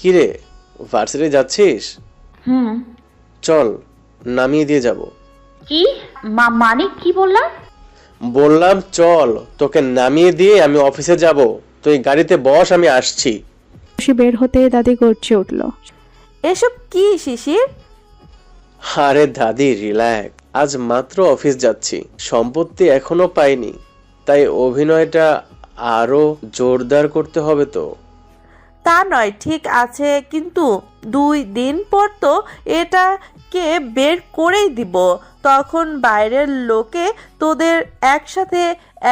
কিরে, ভার্সিটি যাচ্ছিস? হুম। চল, নামিয়ে দিয়ে যাব। কি মানে কি বললা? বললাম চল, তোকে নামিয়ে দিয়ে আমি অফিসে যাব। তুই গাড়িতে বস, আমি আসছি। সে বের হতে দাদি গর্জে উঠল। এসব কি শিশির? আরে দাদি রিল্যাক্স, আজ মাত্র অফিস যাচ্ছি, সম্পত্তি এখনো পাইনি, তাই অভিনয়টা আরো জোরদার করতে হবে তো। তা নয় ঠিক আছে, কিন্তু 2 দিন পর তো এটাকে বের করেই দিব। তখন বাইরের লোকে তোদের একসাথে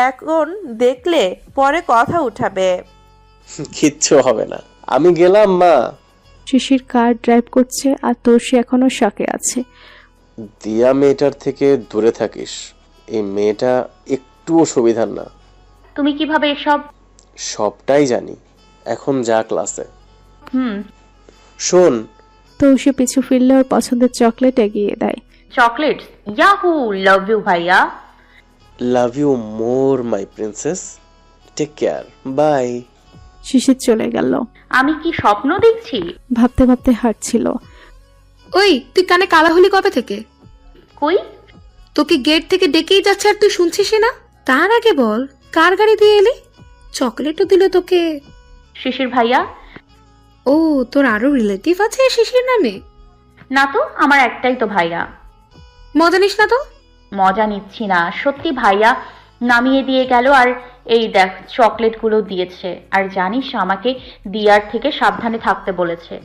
এখন দেখলে পরে কথা উঠাবে। কিচ্ছু হবে না, আমি গেলাম মা। শিশির কার ড্রাইভ করছে আর তোষি এখনো শকে আছে। দিয়া মেয়েটার থেকে দূরে থাকিস, এই মেয়েটা একটুও সুবিধার না। তুমি কিভাবে এসব? সবটাই জানি, এখন যা ক্লাসে। হুম। শোন, তোষি পিছু ফিরলে ওর পছন্দের চকলেট এগিয়ে দেয়। চকলেটস? ইয়াহু, লাভ ইউ ভাইয়া। Love you more my princess, take care, bye. Shishir চলে গেল। আমি কি স্বপ্ন দেখছি? ভাবতে ভাবতে হাঁটছিল। ওই তুই কানে কালা হলি কবে থেকে? কই? তোকে গেট থেকে ডেকেই যাচ্ছে আর তুই শুনছিস না? তার আগে বল, কার গাড়ি দিয়ে এলি? চকলেটও দিল তোকে? শিশির ভাইয়া। ও, তোর আরো রিলেটিভ আছে শিশির নামে? না তো, আমার একটাই তো ভাইয়া। মজা নিস না তো। মজা নিচ্ছি না, সত্যি ভাইয়া নামিয়ে দিয়ে গেল, আর এই দেখ চকলেটগুলো দিয়েছে। আর জানিস আমাকে দিয়ার থেকে সাবধানে থাকতে বলেছে।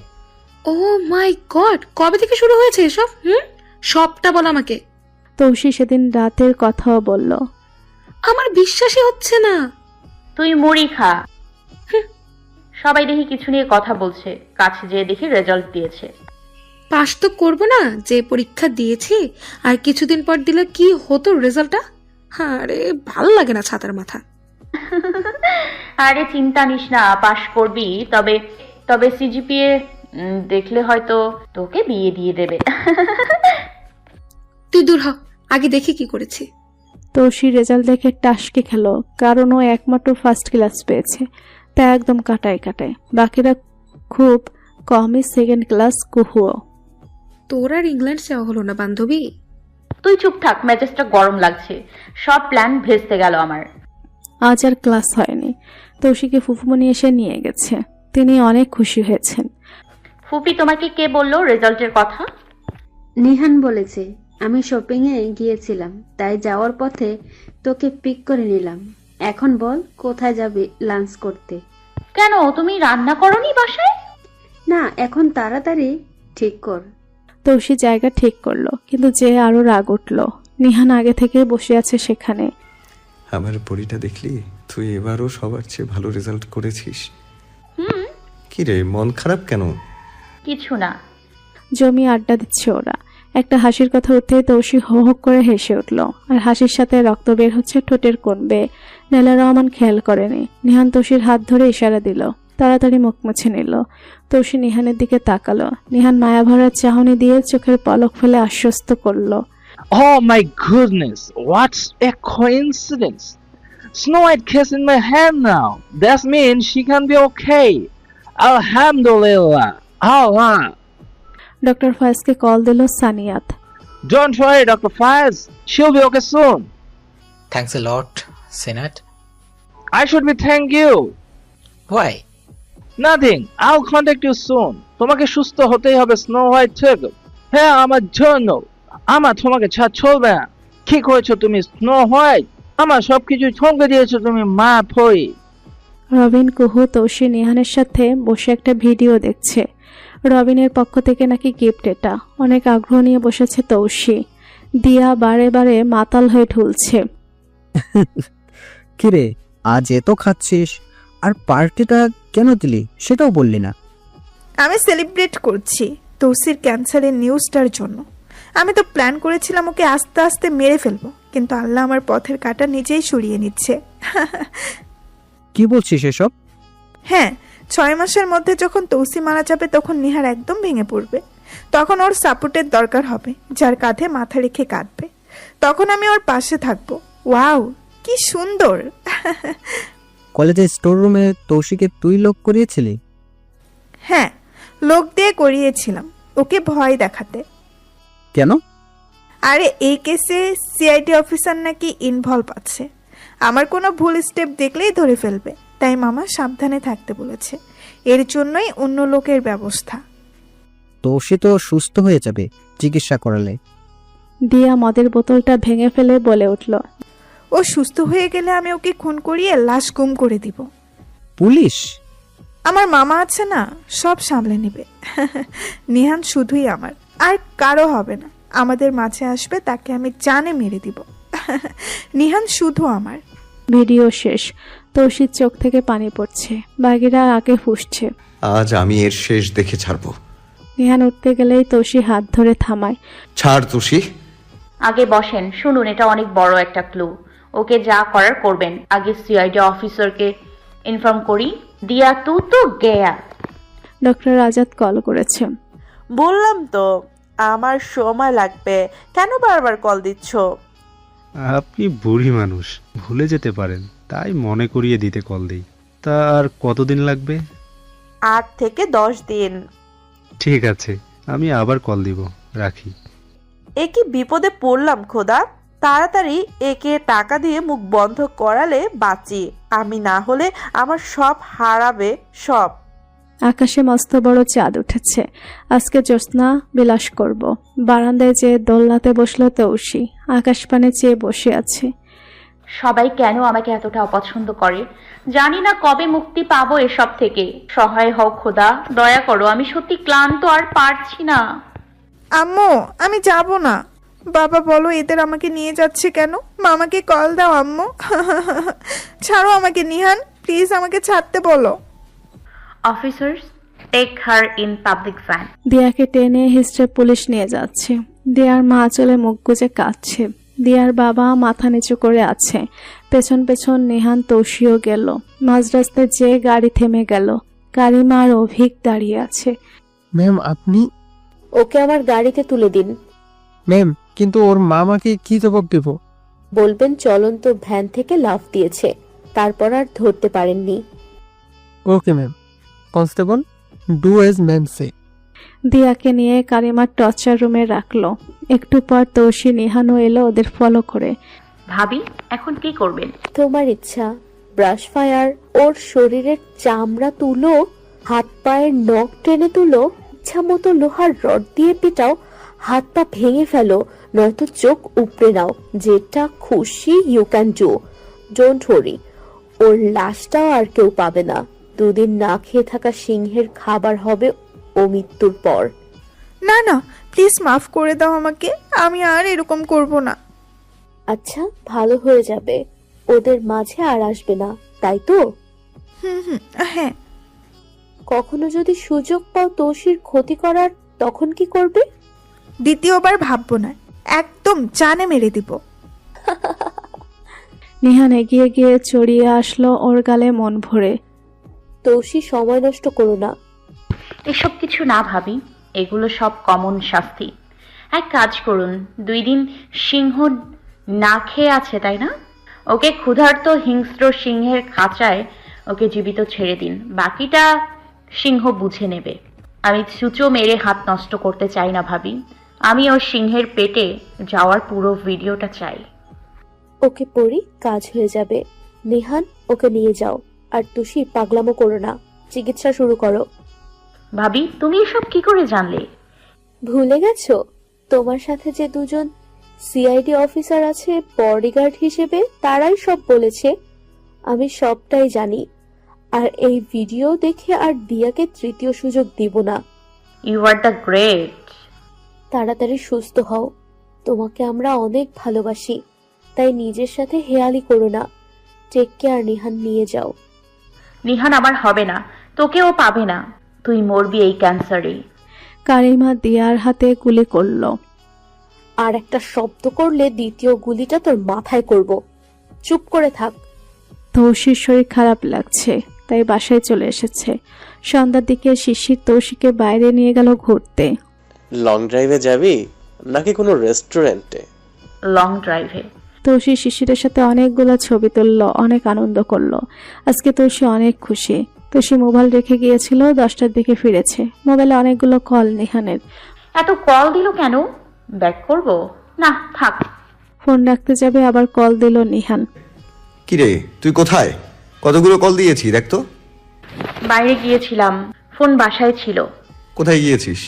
ও মাই গড, কবে থেকে শুরু হয়েছে এসব? সবটা বল আমাকে। তোষি সেদিন রাতের কথাও বলল। আমার বিশ্বাসই হচ্ছে না। তুই মুড়ি খা। সবাই দেখি কিছু নিয়ে কথা বলছে, কাছে যেয়ে দেখি রেজাল্ট দিয়েছে। পাস তো করবো না, যে পরীক্ষা দিয়েছি আর কিছুদিন পর দিলে কি হতো রেজাল্টটা? আরে ভাল লাগে না ছাতার মাথা। আরে চিন্তা নিস না, পাশ করবি। তবে তবে সিজিপিএ দেখলে হয়তো তোকে বিয়ে দিয়ে দেবে। তুই দূর হ, আগে দেখি কি করেছি। তোষি রেজাল্ট দেখে টাসকে খেলো, কারণ ও একমাত্র ফার্স্ট ক্লাস পেয়েছে। তা একদম কাটায় কাটায়, বাকিরা খুব কমই সেকেন্ড ক্লাস কুহুও। তোর আর ইংল্যান্ড যাওয়া হলো না বান্ধবী? তুই চুপ থাক, মেজাজটা গরম লাগছে। সব প্ল্যান ভেস্তে গেল আমার। আজ আর ক্লাস হয়নি। তোষিকে ফুফুমনি এসে নিয়ে গেছে, তিনি অনেক খুশি হয়েছেন। ফুপি, তোমাকে কে বললো রেজাল্টের কথা? নিহান বলেছে। আমি শপিংয়ে গিয়েছিলাম, তাই যাওয়ার পথে তোকে পিক করে নিলাম। এখন বল কোথায় যাবি লাঞ্চ করতে? কেন, তুমি রান্না করনি বাসায়? না, এখন তাড়াতাড়ি ঠিক কর। তোষি জায়গা ঠিক করলো, কিন্তু যে আরো রাগ উঠল। নিহান আগে থেকে বসে আছে সেখানে। আমার পরীটা দেখলি? তুই এবারও সবার চেয়ে ভালো রেজাল্ট করেছিস। কি রে, মন খারাপ কেন? কিছু না। জমি আড্ডা দিচ্ছে ওরা। একটা হাসির কথা উঠতেই তোষি হো হো করে হেসে উঠল, আর হাসির সাথে রক্ত বের হচ্ছে ঠোঁটের কোণ বেয়ে। নেলা রহমান খেয়াল করেনি। নিহান তোষির হাত ধরে ইশারা দিল, তাড়াতাড়ি মুখ মুছে নিল। তোষি নিহানের দিকে তাকালো। নিহান মায়াভরা চাহনি দিয়ে চোখের পলক ফেলে আশ্বস্ত করলো। Oh my goodness, what a coincidence. Snow White kiss in my hand now. That means she can be okay. Alhamdulillah. Allah. Doctor ফয়েজকে কল দিল Saniyat. Don't worry, Dr. Faiz. She'll be okay soon. Thanks a lot, Senate. I should be thank you. Why? Nothing. I'll contact you soon. তোমাকে সুস্থ হতেই হবে snow white থেকে। হ্যাঁ, আমার জন্য। আমার তোমাকে ছাড় চলবে না। কি করেছো তুমি স্নো হোয়াইট? আমার সবকিছু থমকে দিয়েছো তুমি, মা ফই। রবিন, কুহু, তোষি নিহানের সাথে বসে একটা ভিডিও দেখছে। রবিনের পক্ষ থেকে নাকি গিফট এটা। অনেক আগ্রহ নিয়ে বসেছে তৌসি। দিয়া বারে বারে মাতাল হয়ে ঢুলছে। কিরে, আজ এত খাচ্ছিস, আর পার্টিটা কেন দিলি সেটাও বললি না? আমি সেলিব্রেট করছি তৌসির ক্যান্সারের নিউজটার জন্য। আমি তো প্ল্যান করেছিলাম ওকে আস্তে আস্তে মেরে ফেলবো, কিন্তু আল্লাহ আমার পথের কাঁটা নিজেই সরিয়ে নিচ্ছে। কি বলছিস এসব? হ্যাঁ, 6 মাসের মধ্যে যখন তৌসি মারা যাবে তখন নিহার একদম ভেঙে পড়বে। তখন ওর সাপোর্টের দরকার হবে, যার কাঁধে মাথা রেখে কাঁদবে। তখন আমি ওর পাশে থাকবো। ওয়াও, কি সুন্দর। কলেজের স্টোর রুমে তৌসিকে তুই লক করিয়েছিলি? হ্যাঁ, লোক দিয়ে করিয়েছিলাম ওকে ভয় দেখাতে। কেন? আরে এই কেসে সিআইডি অফিসার নাকি ইনভলভ আছে, আমার কোনো ভুল স্টেপ দেখলেই ধরে ফেলবে, তাই মামা সাবধানে থাকতে বলেছে। এর জন্যই অন্য লোকের ব্যবস্থা। তো সে তো সুস্থ হয়ে যাবে চিকিৎসা করালে। দিয়া মদের বোতলটা ভেঙে ফেলে বলে উঠল, ও সুস্থ হয়ে গেলে আমি ওকে খুন করিয়ে লাশ গুম করে দিব। পুলিশ? আমার মামা আছে না, সব সামলে নেবে। নিহান শুধুই আমার, আর কারো হবে না। আমাদের মাঝে আসবে তাকে আমি জানে মেরে দিব। নিহান শুধু আমার। ভিডিও শেষ। তৌসির চোখ থেকে পানি পড়ছে, বাকিরা আগে ফুসছে। আজ আমি এর শেষ দেখে ছাড়বো। নিহান উঠতে গেলেই তৌসি হাত ধরে থামায়। ছাড় তুষি। আগে বসেন, শুনুন, এটা অনেক বড় একটা ক্লু। ওকে যা করার করবেন। আগে সিআইডি অফিসারকে ইনফর্ম করি। দিয়া তু তো গেয়া। ডক্টর আজাদ কল করেছে। বললাম তো আমার সময় লাগবে, কেন বারবার কল দিচ্ছ? আপনি বুড়ি মানুষ, ভুলে যেতে পারেন, তাই মনে করিয়ে দিতে কল দিই। তা আর কতদিন লাগবে? 8 থেকে 10 দিন। ঠিক আছে, আমি আবার কল দিব, রাখি। এ কি বিপদে পড়লাম খোদা, তাড়াতাড়ি একে টাকা দিয়ে মুখ বন্ধ করালে বাঁচি, আমি না হলে আমার সব হারাবে সব। আকাশে মস্ত বড় চাঁদ উঠেছে। আজকে জ্যোৎস্না বিলাস করব। বারান্দায় যে দোলনাতে বসলো তৌসি, আকাশ পানে চেয়ে বসে আছে। সবাই কেন আমাকে এতটা অপছন্দ করে, জানি না কবে মুক্তি পাবো এসব থেকে। সহায় হও খোদা, দয়া করো, আমি সত্যি ক্লান্ত আর পারছি না। আম্মু আমি যাব না। বাবা বলো এদের আমাকে নিয়ে যাচ্ছে কেন? মামাকে কল দাও আম্মু। ছাড়ো আমাকে নিহান, প্লিজ আমাকে ছাড়তে বলো। Officers, take her in public van. দিয়াকে টেনে হিস্ট্রে পুলিশ নিয়ে যাচ্ছে। দিয়ার মা চলে মুখ গুজে কাঁদছে। দিয়ার বাবা মাথা নিচু করে আছে। পেছন পেছন নিহান তৌসিও গেল। মাঝ রাস্তায় যে গাড়ি থেমে গেল। কারিমা আর অভিক দাঁড়িয়ে আছে। ম্যাম আপনি? ওকে আমার গাড়িতে তুলে দিন। ম্যাম কিন্তু ওর মামাকে কি জবাব দেব? বলবেন চলন্ত ভ্যান থেকে লাফ দিয়েছে, তারপর আর ধরতে পারেননি। Okay ma'am. Constable, do as ma'am say. দিয়াকে নিয়ে কারিমার টর্চার রুমে রাখলো। একটু পর তৌসি নিহানও এলো ওদের ফলো করে। ভাবি এখন কি করবেন? তোমার ইচ্ছা। ব্রাশ ফায়ার, ওর শরীরের চামড়া তুলো, হাত পায়ের নখ টেনে তুলো, ইচ্ছা মতো লোহার রড দিয়ে পিটাও, হাত পা ভেঙে ফেলো, নয়তো চোখ উপড়ে নাও, যেটা খুশি you can do. Don't worry, ওর লাশটাও আর কেউ পাবে না। 2 দিন না খেয়ে থাকা সিংহের খাবার হবে ও মৃত্যুর পর। না না, প্লিজ মাফ করে দাও আমাকে, আমি আর এরকম করব না। আচ্ছা ভালো হয়ে যাবে, ওদের মাঝে আর আসবে না, তাই তো? হুম, হ্যাঁ। কখনো যদি সুযোগ পাও তৌসির ক্ষতি করার, তখন কি করবে? দ্বিতীয়বার ভাববো না, একদম জানে মেরে দিব। নিহান এগিয়ে গিয়ে চড়িয়ে আসলো ওর গালে মন ভরে। তৌসি সময় নষ্ট করো না। এসব কিছু না ভাবি, এগুলো সব কমন শাস্তি। এক কাজ করুন, 2 দিন সিংহ না খেয়ে আছে তাই না? ওকে ক্ষুধার্ত হিংস্র সিংহের খাঁচায় ওকে জীবিত ছেড়ে দিন, বাকিটা সিংহ বুঝে নেবে। আমি ছুঁচো মেরে হাত নষ্ট করতে চাই না ভাবি, আমি ওর সিংহের পেটে যাওয়ার পুরো ভিডিওটা চাই। ওকে পড়ি, কাজ হয়ে যাবে। নিহান ওকে নিয়ে যাও, আর তুষি পাগলামো করো না, চিকিৎসা শুরু করো। ভাবি তুমি এসব কি করে জানলে? ভুলে গেছো তোমার সাথে যে 2 সিআইডি অফিসার আছে বডিগার্ড হিসেবে, তারাই সব বলেছে। আমি সবটাই জানি, আর এই ভিডিও দেখে আর দিয়াকে 3য় সুযোগ দিব না। You are the great. তাড়াতাড়ি সুস্থ হও, তোমাকে আমরা অনেক ভালোবাসি, তাই নিজের সাথে হেয়ালি করো না। টেক কেয়ার নিহান, নিয়ে যাও। নিহান আমার হবে না, তোকেও পাবে না, তুই মরবি এই ক্যান্সারে। কারিমা দিয়ার হাতে গুলি করলো। আর একটা শব্দ করলে 2য় গুলিটা তোর মাথায় করব। চুপ করে থাক। তৌসির শরীর খারাপ লাগছে, তাই বাসায় চলে এসেছে। সন্ধ্যার দিকে শিশির তৌসিকে বাইরে নিয়ে গেল ঘুরতে। লং ড্রাইভে যাবি নাকি কোনো রেস্টুরেন্টে? লং ড্রাইভে। তৌসি শিশিরের সাথে অনেকগুলো ছবি তুললো, অনেক আনন্দ করলো। আজকে তৌসি অনেক খুশি। তোষি মোবাইল রেখে গিয়েছিল, 10টার দিকে ফিরেছে। মোবাইলে অনেকগুলো কল নিহানের। এত কল দিল কেন? ব্যাক করব? না থাক। ফোন রাখতে যাবে, আবার কল দিল নিহান। কিরে তুই কোথায়? কতগুলো কল দিয়েছি দেখ তো। বাইরে গিয়েছিলাম, ফোন বাসায় ছিল। কোথায় গিয়েছিস?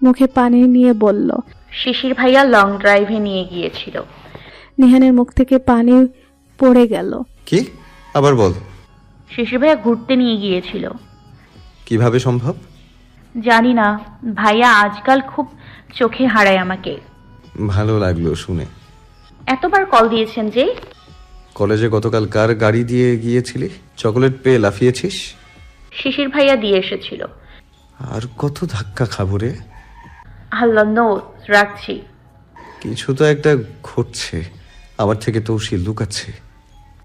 মুখে পানি নিয়ে বলল। শিশির ভাইয়া লং ড্রাইভে নিয়ে গিয়েছিল। নিহানের মুখ থেকে পানি পড়ে গেল। কি? আবার বল। শিশির ভাইয়া ঘুরতে নিয়ে গিয়েছিল। কিভাবে সম্ভব? জানি না, ভাইয়া আজকাল খুব চোখে হারায় আমাকে। ভালো লাগলো শুনে। এতবার কল দিয়েছেন যে? কলেজে গতকাল কার গাড়ি দিয়ে গিয়েছিলি? চকলেট পেয়ে লাফিয়েছিস? শিশির ভাইয়া দিয়ে এসেছিল। আর কত ধাক্কা খাবো রে? আল্লাহ নো, রাখছি। কিছু তো একটা ঘটছে, আমার থেকে তৌসি লুকাচ্ছে।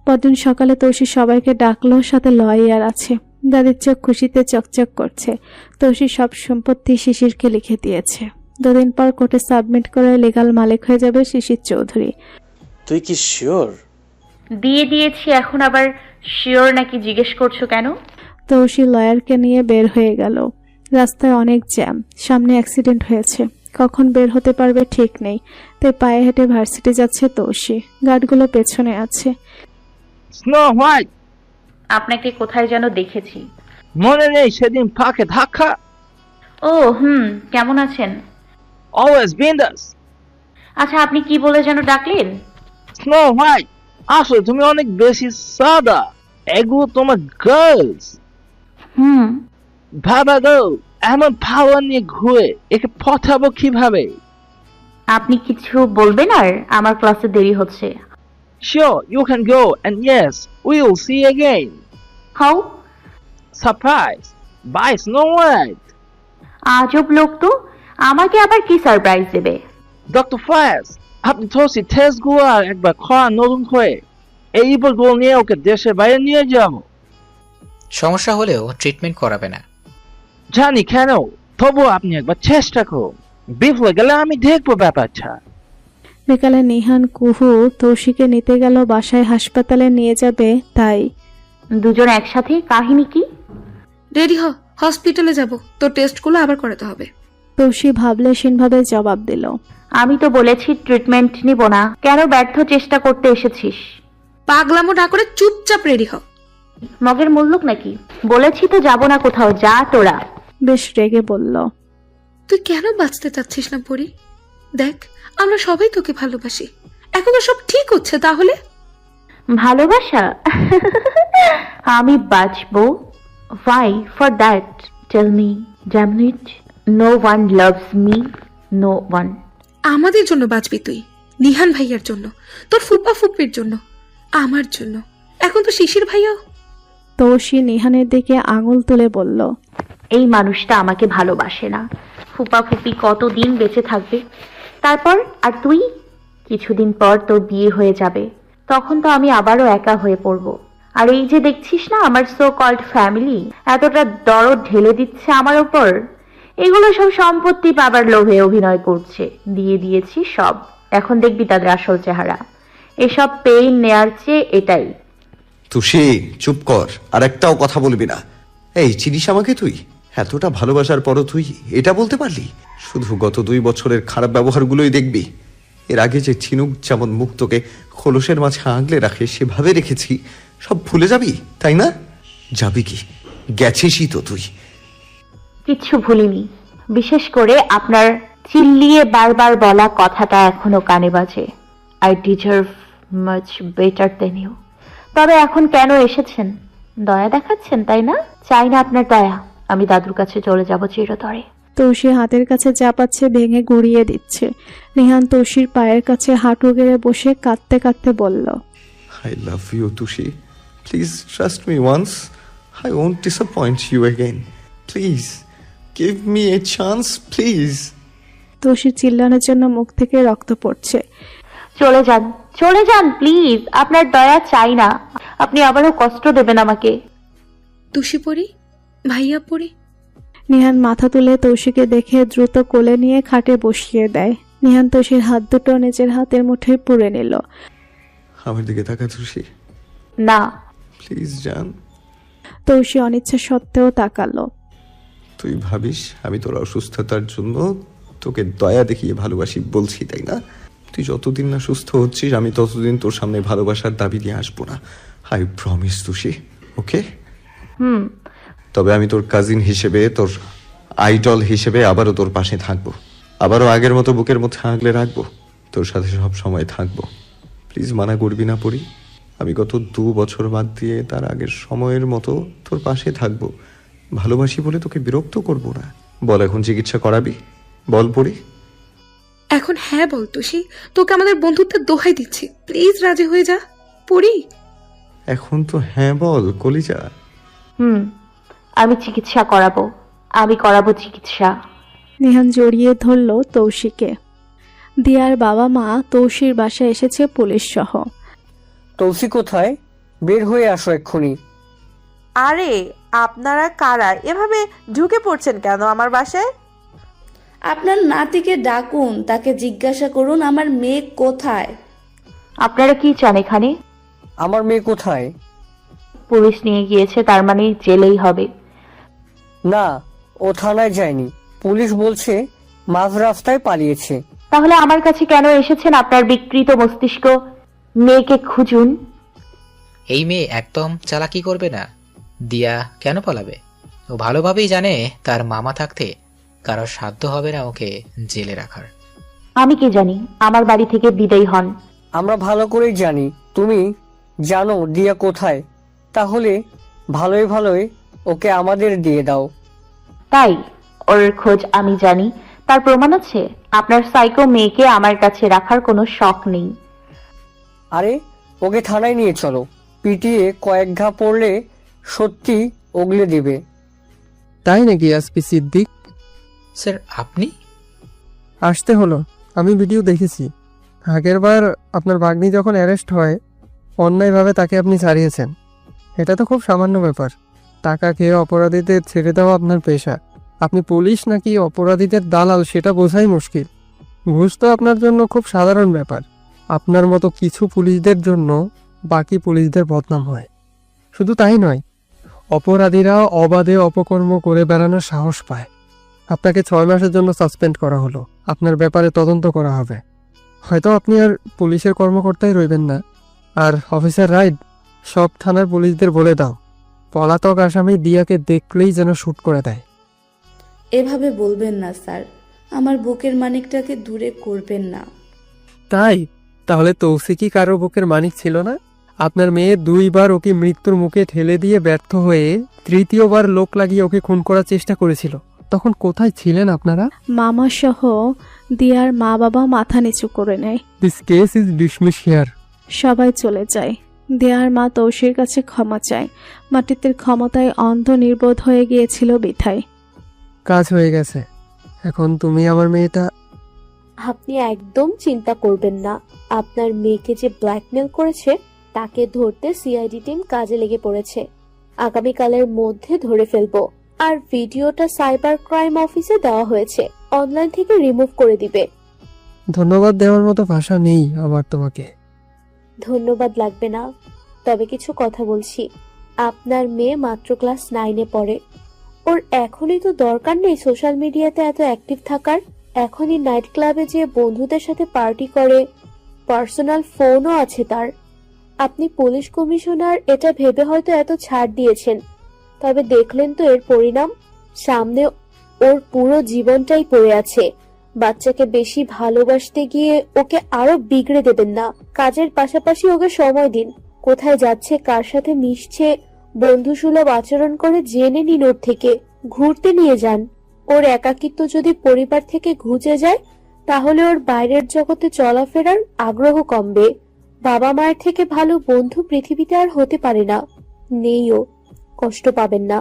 পরদিন সকালে তৌসি সবাইকে ডাকলো, সাথে লয়ার আছে। দাদির চোখ খুশিতে চকচক করছে। তৌসি সব সম্পত্তি শিশিরকে লিখে দিয়েছে। 2 দিন পর কোর্টে সাবমিট করে লিগাল মালিক হয়ে যাবে শিশির চৌধুরী। তুই কি শিওর? দিয়ে দিয়েছি, এখন আবার শিওর নাকি জিজ্ঞেস করছো কেন? তৌসি লয়ারকে নিয়ে বের হয়ে গেল। রাস্তায় অনেক জ্যাম, সামনে অ্যাক্সিডেন্ট হয়েছে, কখন বের হতে পারবে ঠিক নেই। তাই পায়ে হেঁটে ভার্সিটি যাচ্ছে তৌসি। গার্ডগুলো পেছনে আছে। স্নো হোয়াইট, আপনাকে কোথায় যেন দেখেছি। মনে নেই সেদিন ফাঁকে ধাক্কা? ও কেমন আছেন? অলওয়েজ বিন্দাস। আচ্ছা, আপনি কি বলে যেন ডাকলেন? স্নো হোয়াইট, আসলে তুমি অনেক বেশি সাদা। এগুলো তোমার গার্লস। ভাবা গো, এমন পাওয়া নিয়ে ঘুরে একে পটাবো কিভাবে? আপনি কিছু বলবেন? আর আমার ক্লাসে দেরি হচ্ছে। Sure, you can go, and yes, we'll see again. How? Surprise! By Snow White. আজব লোক তো, আমাকে আবার কি সারপ্রাইজ দেবে? Dr. Fires, আপনি তোসি টেস্টগুলো আর একবার খাওয়া নতুন করে এই রিপোর্টগুলো নিয়ে ওকে দেশের বাইরে নিয়ে যাব। সমস্যা হলেও ট্রিটমেন্ট করাবে না। জানি কেন, তবু আপনি একবার চেষ্টা করুন। বিফলে গেলে আমি দেখবো ব্যাপারটা। বিকালে নিহান কুহু তৌসিকে নিতে গেল বাসায়, হাসপাতালে নিয়ে যাবে তাই। দুজন একসাথে? কাহিনী কি? রেডি হ, হসপিটালে যাব, তোর টেস্টগুলো আবার করাতে হবে। তৌসি ভাবলেশীনভাবে জবাব দিল। আমি তো বলেছি ট্রিটমেন্ট নিব না। কেন ব্যর্থ চেষ্টা করতে এসেছিস? পাগলামো না করে চুপচাপ রেডি হ। মগের মুল্লুক নাকি? বলেছি তো যাব না কোথাও, যা তোরা। বেশ রেগে বলল। তুই কেন বাঁচতে চাচ্ছিস না পরি? দেখ, আমরা সবাই তোকে ভালোবাসি। এখন সব ঠিক হচ্ছে তাহলে? ভালোবাসা? আমি বাঁচবো? Why for that? Tell me, damn it. No one loves me, no one. আমাদের জন্য বাঁচবি তুই, নিহান ভাইয়ার জন্য, তোর ফুপা ফুপির জন্য, আমার জন্য, এখন তো শিশির ভাইয়াও। তৌসি নিহানের দিকে আঙুল তুলে বলল, এই মানুষটা আমাকে ভালোবাসে না। ফুপা ফুপি কতদিন বেঁচে থাকবে? তারপর আর তুই? কিছুদিন পর তোর বিয়ে হয়ে যাবে, তখন তো আমি আবারও একা হয়ে পড়ব। আর এই যে দেখছিস না আমার সো কল্ড ফ্যামিলি এতটা দরদ ঢেলে দিচ্ছে আমার ওপর, এগুলো সব সম্পত্তি পাবার লোভে অভিনয় করছে। দিয়ে দিয়েছি সব, এখন দেখবি তাদের আসল চেহারা। এসব পেইন নেয়ার চেয়ে এটাই। তুষি চুপ কর, আর একটাও কথা বলবি না। এই চিনিস আমাকে তুই? এতটা ভালোবাসার পরও তুই এটা বলতে পারলি? শুধু গত 2 বছরের খারাপ ব্যবহারগুলোই দেখবি। এর আগে যে ছিনুক যেমন মুখ তোকে খোলসের মাঝে আগলে রাখে সেভাবে রেখেছি, সব ভুলে যাবি তাই না? যাবি কি? গেছিসই তো তুই। কিচ্ছু ভুলিনি, বিশেষ করে আপনার চিল্লিয়ে বারবার বলা কথাটা এখনো কানে বাজে। I deserve much better than you. তবে এখন কেন এসেছেন? দয়া দেখাচ্ছেন তাই না? চাই না আপনার দয়া, আমি দাদুর কাছে চলে যাব চিরতরে। তৌসি হাতের কাছে যা পাচ্ছে ভেঙে গুড়িয়ে দিচ্ছে। নিহান তৌসির পায়ের কাছে হাঁটু গেড়ে বসে কাঁদতে কাঁদতে বলল, I love you, Tushi. Please trust me once. I won't disappoint you again. Please, give me a chance, please. Tousir চিল্লানোর জন্য মুখ থেকে রক্ত পড়ছে। চলে যান, চলে যান প্লিজ, আপনার দয়া চাই না। আপনি আবারও কষ্ট দেবেন আমাকে। তুষি পরি, ভাইয়া পরি। নিহান মাথা তুলে তৌসিকে দেখে দ্রুত কোলে নিয়ে খাটে বসিয়ে দেয়। নিহান তৌসির হাত দুটো নিজের হাতের মুঠোয় পুরে নিল। আমার দিকে তাকা তুষি। না। প্লিজ জান। তৌসি অনিচ্ছা সত্ত্বেও তাকালো। তুই ভাবিস আমি তোর অসুস্থতার জন্য তোকে দয়া দেখিয়ে ভালোবাসি বলছি, তাই না? তুই যতদিন না সুস্থ হচ্ছিস আমি ততদিন তোর সামনে ভালোবাসার দাবি নিয়ে আসবো না। আই প্রমিস তুষি, ওকে? তবে আমি তোর কাজিন হিসেবে, তোর আইডল হিসেবে আবারও তোর পাশে থাকবো, আবারও আগের মতো বুকের মধ্যে আগলে রাখবো, তোর সাথে সব সময় থাকবো। প্লিজ মানা করবি না পড়ি। আমি গত 2 বছর বাদ দিয়ে তার আগের সময়ের মতো তোর পাশে থাকবো। ভালোবাসি বলে তোকে বিরক্ত করবো না। বল এখন চিকিৎসা করাবি? বল পড়ি। এখন হ্যাঁ বল তুষি, তোকে আমাদের বন্ধুত্বের দোহাই দিচ্ছি, প্লিজ রাজি হয়ে যা। পড়ি। এখন তো হ্যাঁ বল কলিজা। আমি চিকিৎসা করাবো, আমি করাবো চিকিৎসা। নিহান জড়িয়ে ধরল তৌসিকে। দিয়ার বাবা মা তৌসির বাসায় এসেছে পুলিশ সহ। তৌসি কোথায়? বের হয়ে আসো এক্ষুনি। আরে আপনারা কারা? এভাবে ঢুকে পড়ছেন কেন আমার বাসায়? আপনার নাতিকে ডাকুন, তাকে জিজ্ঞাসা করুন আমার মেয়ে কোথায়। আপনারা কি চান এখানে? আমার মেয়ে কোথায়? পুলিশ নিয়ে গিয়েছে, তার মানে জেলেই হবে। না, ও থানায় যায়নি, পুলিশ বলছে মাঝ রাস্তায় পালিয়েছে। তাহলে আমার কাছে কেন এসেছেন? আপনার বিকৃত মস্তিষ্ক, মেয়েকে খুঁজুন। এই মেয়ে একদম চালাকি করবে না। দিয়া কেন পালাবে? ও ভালোভাবেই জানে তার মামা থাকতে কারোর সাধ্য হবে না ওকে জেলে রাখার। আমি কি জানি? আমার বাড়ি থেকে বিদায় হন। আমরা ভালো করেই জানি তুমি জানো দিয়া কোথায়, তাহলে ভালোই ভালোই ওকে আমাদের দিয়ে দাও। তাই ওর খোঁজ আমি জানি, তার প্রমাণ আছে? আপনার সাইকো মেয়েকে আমার কাছে রাখার কোনো শখ নেই। আরে ওকে থানায় নিয়ে চলো, পিটিয়ে কয়েক ঘা পড়লে সত্যি ওগলে দেবে। তাই নাকি এসপি সিদ্দিক? স্যার আপনি? আসতে হলো, আমি ভিডিও দেখেছি। আগেরবার আপনার ভাগ্নি যখন অ্যারেস্ট হয় অন্যায়ভাবে তাকে আপনি ছাড়িয়েছেন। এটা তো খুব সামান্য ব্যাপার। টাকা খেয়ে অপরাধীদের ছেড়ে দেওয়া আপনার পেশা। আপনি পুলিশ নাকি অপরাধীদের দালাল সেটা বোঝাই মুশকিল। ঘুষ তো আপনার জন্য খুব সাধারণ ব্যাপার। আপনার মতো কিছু পুলিশদের জন্য বাকি পুলিশদের বদনাম হয়। শুধু তাই নয়, অপরাধীরা অবাধে অপকর্ম করে বেড়ানোর সাহস পায়। আপনাকে 6 মাসের জন্য সাসপেন্ড করা হলো। আপনার ব্যাপারে তদন্ত করা হবে। হয়তো আপনি আর পুলিশের কর্মকর্তাই রইবেন না। আর অফিসার রাইড, সব থানার পুলিশদের বলে দাও পলাতক আসামি দিয়াকে দেখলেই যেন শুট করে দেয়। এভাবে বলবেন না স্যার, আমার বুকের মানিকটাকে দূরে করবেন না। তাই তাহলে তৌসি কি কারো বুকের মানিক ছিল না? আপনার মেয়ে 2 বার ওকে মৃত্যুর মুখে ঠেলে দিয়ে ব্যর্থ হয়ে 3য় বার লোক লাগিয়ে ওকে খুন করার চেষ্টা করেছিল। তখন কোথায় ছিলেন আপনারা? মামা সহ দিয়ার মা বাবা মাথা নিচু করে নেয়। This case is dismiss here. সবাই চলে যায়। দিয়ার মা তৌসির কাছে ক্ষমা চায়। মাটিতে ক্ষমতায় অন্ধ নির্বোধ হয়ে গিয়েছিল বিথায়। কাজ হয়ে গেছে, এখন তুমি আমার মেয়েটা। আপনি একদম চিন্তা করবেন না। আপনার মেয়েকে যে ব্ল্যাকমেল করেছে তাকে ধরতে সিআইডি টিম কাজে লেগে পড়েছে। আগামীকালের মধ্যে ধরে ফেলবো। আর ভিডিওটা সাইবার ক্রাইম অফিসে দেওয়া হয়েছে, অনলাইন থেকে রিমুভ করে দিবে। ধন্যবাদ দেওয়ার মতো ভাষা নেই আমার তোমাকে। ধন্যবাদ লাগবে না, তবে কিছু কথা বলছি। আপনার মেয়ে মাত্র ক্লাস 9-এ পড়ে। ওর এখনই তো দরকার নেই সোশ্যাল মিডিয়াতে এত অ্যাক্টিভ থাকার। এখনই নাইট ক্লাবে যে বন্ধুদের সাথে পার্টি করে, পার্সোনাল ফোনও আছে তার। আপনি পুলিশ কমিশনার এটা ভেবে হয়তো এত ছাড় দিয়েছেন, তবে দেখলেন তো এর পরিণাম। সামনে ওর পুরো জীবনটাই পড়ে আছে। বাচ্চাকে বেশি ভালোবাসতে গিয়ে ওকে আরো বিগড়ে দেবেন না। কাজের পাশাপাশি ওকে সময় দিন। কোথায় যাচ্ছে, কার সাথে মিশছে, বন্ধুসুলভ আচরণ করে জেনে নিন ওর থেকে। ঘুরতে নিয়ে যান। ওর একাকিত্ব যদি পরিবার থেকে ঘুচে যায় তাহলে ওর বাইরের জগতে চলাফেরার আগ্রহ কমবে। বাবা মায়ের থেকে ভালো বন্ধু পৃথিবীতে আর হতে পারে না। নেইও, কষ্ট পাবেন না।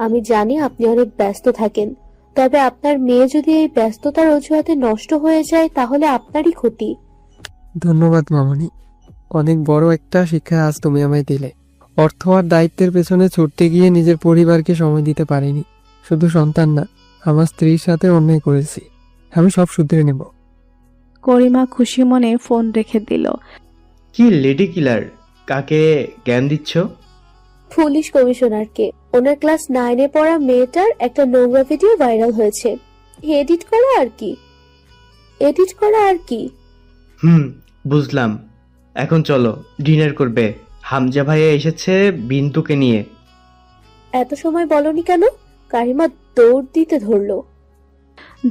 আমি জানি আপনি অনেক ব্যস্ত থাকেন, তবে আপনার মেয়ে যদি এই ব্যস্ততার অজুহাতে নষ্ট হয়ে যায় তাহলে আপনারই ক্ষতি। ধন্যবাদ মামনি, অনেক বড় একটা শিক্ষা আজ তুমি আমায় দিলে। অর্থ আর দায়িত্বের পেছনে ছুটতে গিয়ে নিজের পরিবারকে সময় দিতে পারিনি। শুধু সন্তান না, আমার স্ত্রীর সাথে অন্যায় করেছি। আমি সব শুধরে নেব। করিমা খুশি মনে ফোন রেখে দিল। কি লেডি কিলার, কাকে জ্ঞান দিচ্ছ? পুলিশ কমিশনারকে। ওনার ক্লাস 9-এ পড়া মেয়েটার একটা নোংরা ভিডিও ভাইরাল হয়েছে। এডিট করা আর কি। বুঝলাম। এখন চলো, ডিনার করবে। হামজা ভাইয়া এসেছে বিন্দুকে নিয়ে। এত সময় বলনি কেন? কারিমা দৌড় দিতে ধরলো।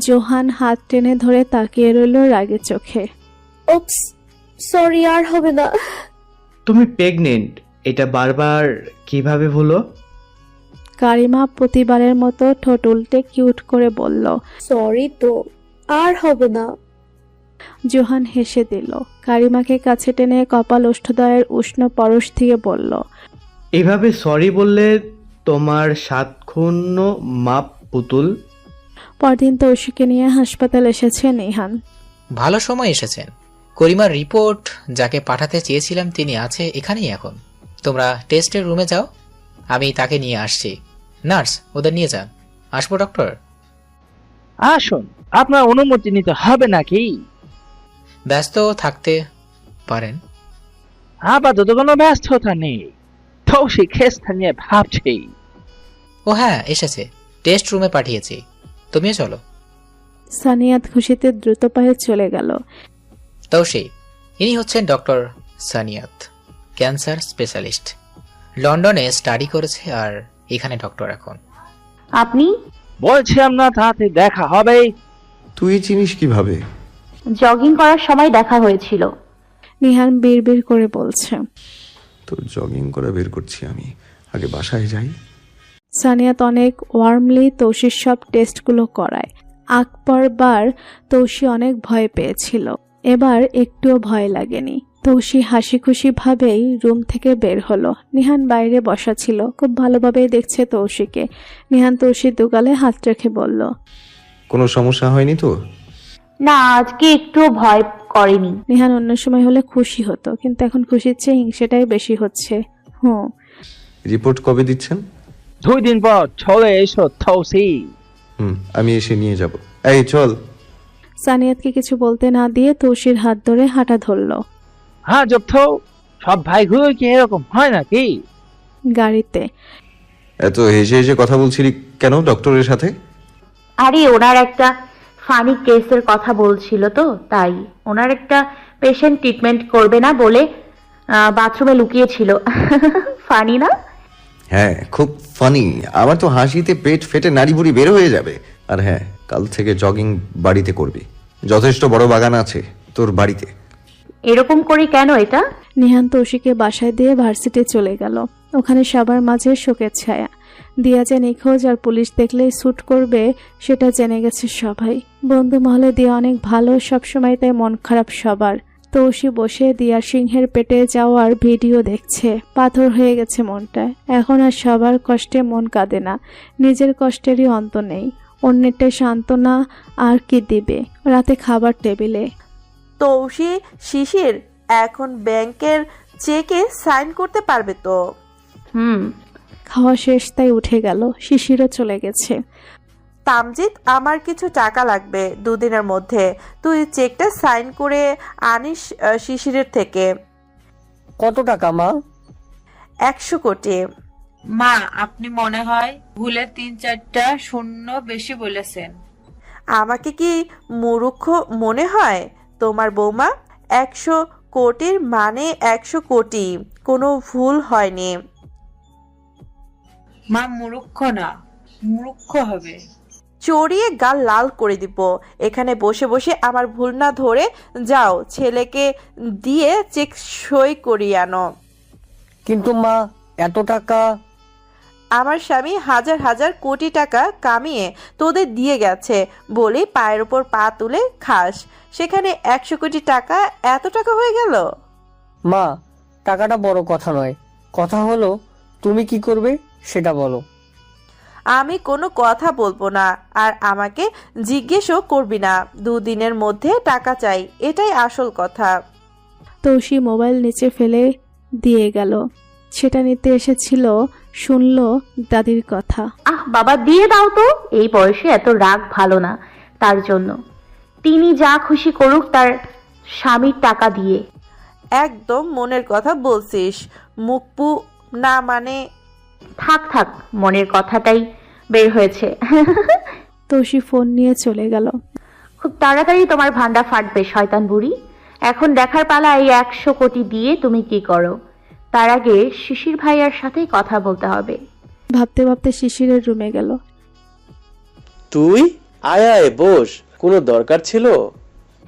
জোহান হাত টেনে ধরে তাকিয়ে রইল রাগে চোখে। ওপস, সরি, আর হবে না। তুমি প্রেগনেন্ট, এটা বারবার কিভাবে হলো? কারিমা প্রতিবারের মতো ঠোঁট উল্টে কিউট করে বলল, সরি তো, আর হবে না। জোহান হেসে দিল। কারিমাকে কাছে টেনে কপাল ওষ্ঠদয়ের উষ্ণ পরশ দিয়ে বলল, এভাবে সরি বললে তোমার 7 খুন মাপ পুতুল। পরদিন তৌশিকে নিয়ে হাসপাতাল এসেছে নিহান। ভালো সময় এসেছেন। করিমার রিপোর্ট যাকে পাঠাতে চেয়েছিলাম তিনি আছে এখানেই এখন। তোমরা টেস্টের রুমে যাও, আমি তাকে নিয়ে আসছি। নার্স, ওদের নিয়ে যান। আসবো ডক্টর? আসুন, আপনার অনুমতি নিতে হবে নাকি? ব্যস্ত থাকতে পারেন। আপাতত কোনো ব্যস্ততা নেই, তৌশিক কেসটা নিয়ে ভাবছি। ও হ্যাঁ, এসেছে। টেস্ট রুমে পাঠিয়েছি, তুমিও চলো। সানিয়াত খুশিতে দ্রুত পায়ে চলে গেল। তৌশিক, ইনি হচ্ছেন ডক্টর সানিয়াত, ক্যান্সার স্পেশালিস্ট। লন্ডনে স্টাডি করেছে আর এখানে ডক্টর এখন। আপনি? বলছিলাম না তাতে দেখা হবে। তুই চিনিস কিভাবে? জগিং করার সময় দেখা হয়েছিল। নিহান বিড়বিড় করে বলছে, তোর জগিং করা বের করছি আমি, আগে বাসায় যাই। সানিয়াত অনেক ওয়ার্মলি তৌশির সব টেস্টগুলো করায়। আকবরবার তৌশি অনেক ভয় পেয়েছিল, এবার একটুও ভয় লাগেনি। তৌশি হাসি খুশি ভাবেই রুম থেকে বের হলো। নিহান বাইরে বসা ছিল, খুব ভালোভাবেই দেখছে তৌশিকে। নিহান তৌশির দুগালে হাত রেখে বলল, কোনো সমস্যা হয়নি তো? না, আজকে একটু ভয় করেনি। নিহান অন্য সময় হলে খুশি হতো, কিন্তু এখন খুশির চেয়ে হিংসেটাই বেশি হচ্ছে। রিপোর্ট কবে দিচ্ছেন? 2 দিন পর চলে এসো তৌশিক। আমি এসে নিয়ে যাব। এই চল। সানিয়াতকে কিছু বলতে না দিয়ে তৌশির হাত ধরে হাঁটা ধরল। হ্যাঁ, জব তো সব ভাইগুলো কি এরকম হয় নাকি? গাড়িতে এত হেসে হেসে কথা বলছিলি কেন ডক্টরের সাথে? আরে ওনার একটা ফানি কেসের কথা বলছিল তো, তাই। ওনার একটা পেশেন্ট ট্রিটমেন্ট করবে না বলে বাথরুমে লুকিয়েছিল। ফানি না? হ্যাঁ, খুব ফানি। আমার তো হাসিতে পেট ফেটে নাড়ি ভুড়ি বের হয়ে যাবে। আর হ্যাঁ, কাল থেকে জগিং বাড়িতে করবি। যথেষ্ট বড় বাগান আছে তোর বাড়িতে। এরকম করি কেন এটা? নিহান তৌশিকে বাসায় দিয়ে ভার্সিটি চলে গেল। ওখানে সবার মাঝে শোকের ছায়া। দিয়া যে নিখোঁজ আর পুলিশ দেখলেই শ্যুট করবে সেটা জেনে গেছে সবাই। বন্ধু মহলে দিয়া অনেক ভালো, সবসময় তাই মন খারাপ সবার। তৌশি বসে দিয়ার সিংহের পেটে যাওয়ার ভিডিও দেখছে। পাথর হয়ে গেছে মনটা। এখন আর সবার কষ্টে মন কাঁদে না, নিজের কষ্টেরই অন্ত নেই। অন্যেরটা সান্ত্বনা আর কি দিবে রাতে খাবার টেবিলে। তৌশি শিশির এখন ব্যাংকের চেকে সাইন করতে পারবে তো? খাওয়া শেষ, তাই উঠে গেল। শিশিরও চলে গেছে। তামজিৎ, আমার কিছু টাকা লাগবে 2 দিনের মধ্যে। তুই চেকটা সাইন করে আনিস শিশিরের থেকে। কত টাকা মা? 100 কোটি। মা, আপনি মনে হয় ভুলে 3-4টা শূন্য বেশি বলেছেন। আমাকে কি মূর্খ মনে হয় তোমার বৌমা? 100 কোটির মানে 100 কোটি, কোনো ভুল হয়নি। মা মূর্খ না, মূর্খ হবে। চড়িয়ে গাল লাল করে দিব। এখানে বসে বসে আমার ভুল না ধরে যাও, ছেলেকে দিয়ে চেক সই করিয়ে আনো। কিন্তু মা, এত টাকা? আমার স্বামী হাজার হাজার কোটি টাকা কামিয়ে তোদের দিয়ে গেছে বলে পায়ের ওপর পা তুলে খাস, সেখানে 100 কোটি টাকা এত টাকা হয়ে গেল। মা, টাকাটা বড় কথা নয়, কথা হলো তুমি কি করবে সেটা বলো। আমি কোনো কথা বলবো না, আর আমাকে জিজ্ঞেসও করবি না। 2 দিনের মধ্যে টাকা চাই, এটাই আসল কথা। তৌশি মোবাইল নিচে ফেলে দিয়ে গেল। সেটা নিতে এসেছিল, শুনল দাদির কথা। বাবা দিয়ে দাও তো, এই বয়সে এত রাগ ভালো না তার জন্য। তিনি যা খুশি করুক তার স্বামীর টাকা দিয়ে। একদম মনের কথা বলছিস। মুখপু না মানে থাক থাক, মনের কথাটাই বের হয়েছে। তৌসি ফোন নিয়ে চলে গেল। খুব তাড়াতাড়ি তোমার ভান্ডা ফাটবে শয়তান বুড়ি। এখন দেখার পালা এই 100 কোটি দিয়ে তুমি কি করো। তার আগে শিশির ভাইয়ার সাথেই কথা বলতে হবে। ভাবতে ভাবতে শিশিরের রুমে গেল। তুই আয় আয় বস, কোনো দরকার ছিল?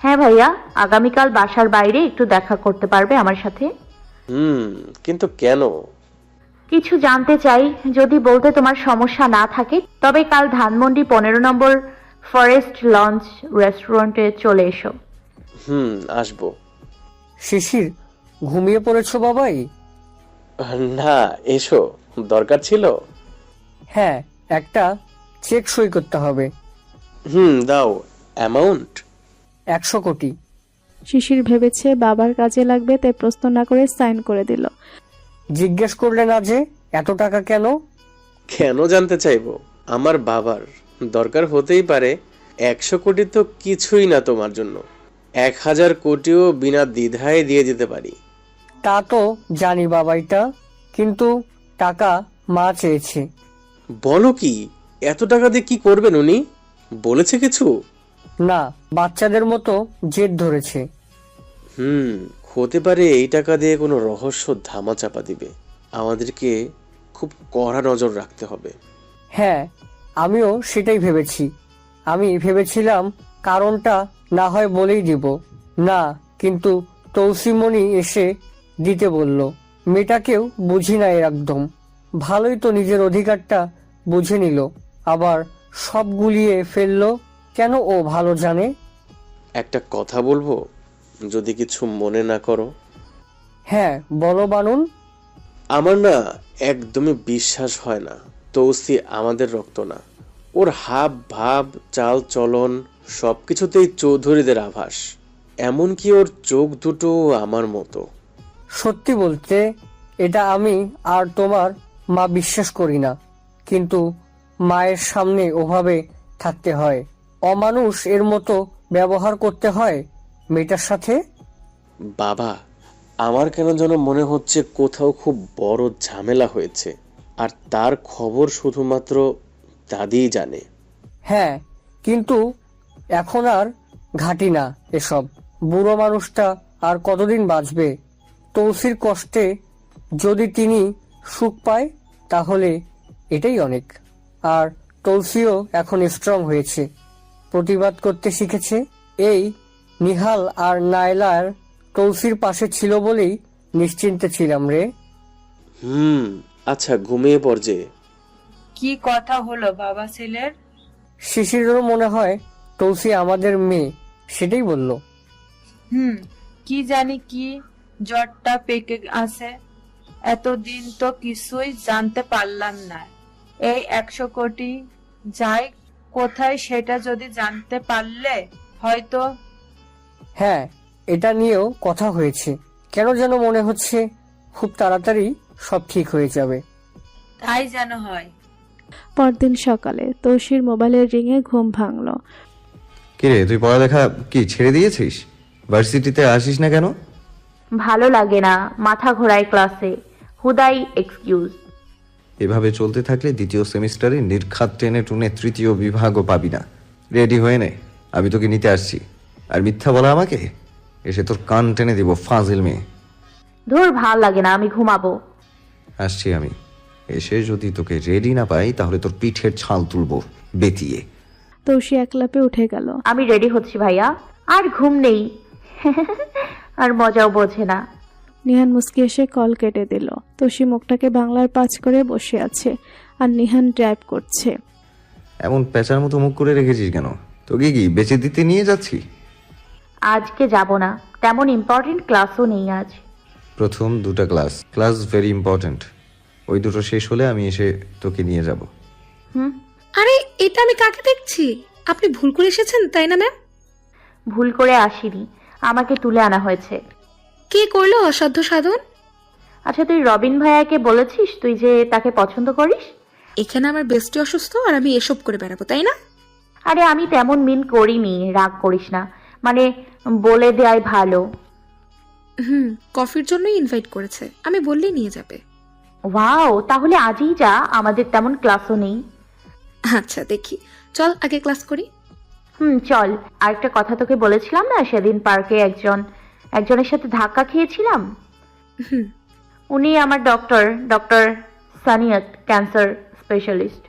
হ্যাঁ ভাইয়া, আগামীকাল বাসার বাইরে একটু দেখা করতে পারবে আমার সাথে? কিন্তু কেন? কিছু জানতে চাই, যদি বলতে তোমার সমস্যা না থাকে তবে কাল ধানমন্ডি 15 নম্বর ফরেস্ট লঞ্চ রেস্টুরেন্টে চলে এসো। আসবো। শিশির, ঘুমিয়ে পড়েছো বাবাই? না, এসো, দরকার ছিল। হ্যাঁ, একটা চেক সই করতে হবে। দাও। অ্যামাউন্ট 100 কোটি। শিশির ভেবেছে বাবার কাজে লাগবে, তাই প্রশ্ন না করে সাইন করে দিল। জিজ্ঞেস করলে না যে এত টাকা কেন? কেন জানতে চাইবো? আমার বাবার দরকার হতেই পারে। 100 কোটি তো কিছুই না তোমার জন্য। 1000 কোটিও বিনা দ্বিধায় দিয়ে যেতে পারি। তা তো জানি বাবাইটা, কিন্তু টাকা মা চেয়েছে। বলো কি? এত টাকা দিয়ে কি করবেন উনি? বলেছে কিছু? না, বাচ্চাদের মতো জেদ ধরেছে। হতে পারে এই টাকা দিয়ে কোনো রহস্য ধামা চাপা দিবে। আমাদেরকে খুব কড়া নজর রাখতে হবে। হ্যাঁ, আমিও সেটাই ভেবেছি। আমি ভেবেছিলাম কারণটা না হয় বলেই দিব না, কিন্তু তৌসিমণি এসে দিতে বলল। মেয়েটাকেও বুঝি না একদম। ভালোই তো নিজের অধিকারটা বুঝে নিল, আবার সব গুলিয়ে ফেললো। কেন ও ভালো জানে। একটা কথা বলবো, যদি কিছু মনে না করো? হ্যাঁ বলো বানুন। আমার না একদমই বিশ্বাস হয় না তৌসি আমাদের রক্ত না। ওর হাব ভাব, চাল চলন সবকিছুতেই চৌধুরীদের আভাস। এমনকি ওর চোখ দুটো আমার মতো। সত্যি বলতে এটা আমি আর তোমার মা বিশ্বাস করি না, কিন্তু মায়ের সামনে ওভাবে থাকতে হয়, অমানুষ এর মতো ব্যবহার করতে হয় মেয়েটার সাথে। বাবা, আমার কেন যেন মনে হচ্ছে কোথাও খুব বড় ঝামেলা হয়েছে, আর তার খবর শুধুমাত্র দাদিই জানে। হ্যাঁ, কিন্তু এখন আর ঘাটি না এসব। বুড়ো মানুষটা আর কতদিন বাঁচবে? তৌসির কষ্টে যদি তিনি সুখ পায় তাহলে এটাই অনেক। আর তৌসিও এখন স্ট্রং হয়েছে, প্রতিবাদ করতে শিখেছে। এই নিহাল আর নায়লার তৌসির পাশে ছিল বলেই নিশ্চিন্তে ছিলাম রে। আচ্ছা, ঘুমিয়ে পড় যে। কি কথা হলো বাবা ছেলের? শিশিরেরও মনে হয় তৌসি আমাদের মেয়ে, সেটাই বলল। কি জানি কি জ্বরটা পেকে আছে। এতদিন তো কিছুই জানতে পারলাম না। এই 100 কোটি যায় কোথায় সেটা যদি জানতে পারলে হয়তো। হ্যাঁ, এটা নিয়েও কথা হয়েছে। কেন যেন মনে হচ্ছে খুব তাড়াতাড়ি সব ঠিক হয়ে যাবে। তাই যেন হয়। পরদিন সকালে তৌসির মোবাইলের রিংয়ে ঘুম ভাঙল। কিরে, তুই পড়ালেখা কি ছেড়ে দিয়েছিস? ভার্সিটিতে আসিস না কেন? ভালো লাগে না, মাথা ঘোরায় ক্লাসে, হুদাই এক্সকিউজ। এভাবে চলতে থাকলে দ্বিতীয় সেমিস্টারে নির্ঘাত টেনে টুনে তৃতীয় বিভাগও পাবি না। রেডি হয়ে নে, আমি তোকে নিতে আসছি। আর মিথ্যা বলা আমাকে, এসে তোর কান টেনে দিব, ফাজিল মেয়ে। ধুর, ভাল লাগে না, আমি ঘুমাবো। আসছি আমি। এসে যদি তোকে রেডি না পাই তাহলে তোর পিঠের ছাল তুলবো বেতিয়ে। তৌসি একলাপে উঠে গেল। আমি রেডি হচ্ছি ভাইয়া, আর ঘুম নেই। আর মজাও বোঝে না। নিহান মুস্কি এসে কল কেটে দিল। তৌসি মুখটাকে বাংলার পাঁচ করে বসে আছে, আর নিহান ড্রাইভ করছে। এমন পেঁচার মতো মুখ করে রেখেছিস কেন? তোকে কি বেঁচে দিতে নিয়ে যাচ্ছি? আজকে যাব না, তেমন ইম্পর্টেন্ট ক্লাসও নেই আজ। প্রথম 2টা ক্লাস ভেরি ইম্পর্টেন্ট। ওই দুটো শেষ হলে আমি এসে তোকে নিয়ে যাব। আরে এটা আমি কাকে দেখছি? আপনি ভুল করে এসেছেন তাই না ম্যাম? ভুল করে আসিনি, আমাকে তুলে আনা হয়েছে। কে করলো অসাধ্য সাধন? আচ্ছা, তুই রবিন ভাইয়াকে বলেছিস তুই যে তাকে পছন্দ করিস? এখানে আমার বেস্টি অসুস্থ আর আমি এসব করে বেড়াবো তাই না? আরে আমি তেমন মিন করিনি, রাগ করিস না, মানে বলে দেয়াই ভালো। কফির জন্যই ইনভাইট করেছে, আমি বললেই নিয়ে যাবে। ওয়াও, তাহলে আজই যা, আমাদের তেমন ক্লাসও নেই। আচ্ছা দেখি, চল আগে ক্লাস করি। চল। আরেকটা কথা তোকে বলেছিলাম না, সেদিন পার্কে একজনের সাথে ধাক্কা খেয়েছিলাম। উনি আমার ডক্টর সানিয়াত, ক্যান্সার স্পেশালিস্ট।